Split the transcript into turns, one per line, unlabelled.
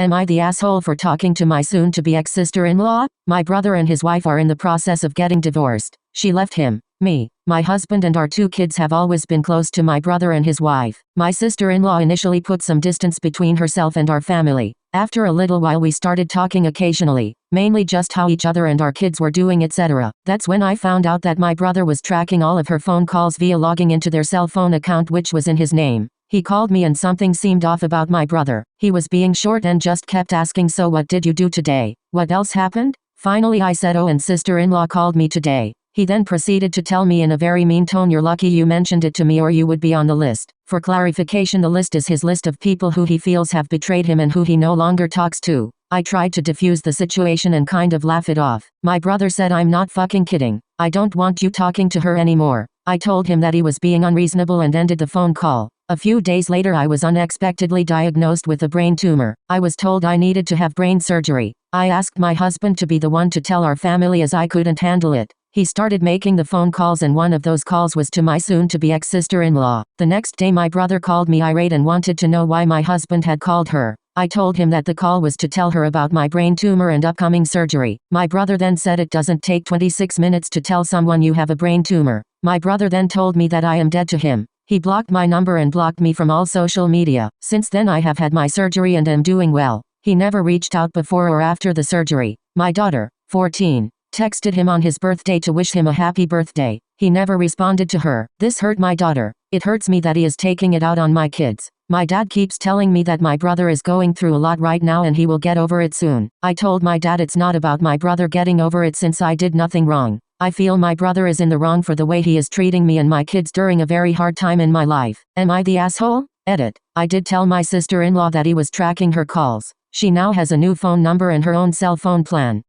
Am I the asshole for talking to my soon-to-be ex-sister-in-law? My brother and his wife are in the process of getting divorced. She left him. Me, my husband and our 2 kids have always been close to my brother and his wife. My sister-in-law initially put some distance between herself and our family. After a little while we started talking occasionally, mainly just how each other and our kids were doing, etc. That's when I found out that my brother was tracking all of her phone calls via logging into their cell phone account, which was in his name. He called me and something seemed off about my brother. He was being short and just kept asking, "So what did you do today? What else happened?" Finally I said, "Oh, and sister-in-law called me today." He then proceeded to tell me in a very mean tone, "You're lucky you mentioned it to me or you would be on the list." For clarification, the list is his list of people who he feels have betrayed him and who he no longer talks to. I tried to defuse the situation and kind of laugh it off. My brother said, "I'm not fucking kidding. I don't want you talking to her anymore." I told him that he was being unreasonable and ended the phone call. A few days later I was unexpectedly diagnosed with a brain tumor. I was told I needed to have brain surgery. I asked my husband to be the one to tell our family as I couldn't handle it. He started making the phone calls and one of those calls was to my soon-to-be ex-sister-in-law. The next day my brother called me irate and wanted to know why my husband had called her. I told him that the call was to tell her about my brain tumor and upcoming surgery. My brother then said it doesn't take 26 minutes to tell someone you have a brain tumor. My brother then told me that I am dead to him. He blocked my number and blocked me from all social media. Since then I have had my surgery and am doing well. He never reached out before or after the surgery. My daughter, 14, texted him on his birthday to wish him a happy birthday. He never responded to her. This hurt my daughter. It hurts me that he is taking it out on my kids. My dad keeps telling me that my brother is going through a lot right now and he will get over it soon. I told my dad it's not about my brother getting over it since I did nothing wrong. I feel my brother is in the wrong for the way he is treating me and my kids during a very hard time in my life. Am I the asshole? Edit. I did tell my sister-in-law that he was tracking her calls. She now has a new phone number and her own cell phone plan.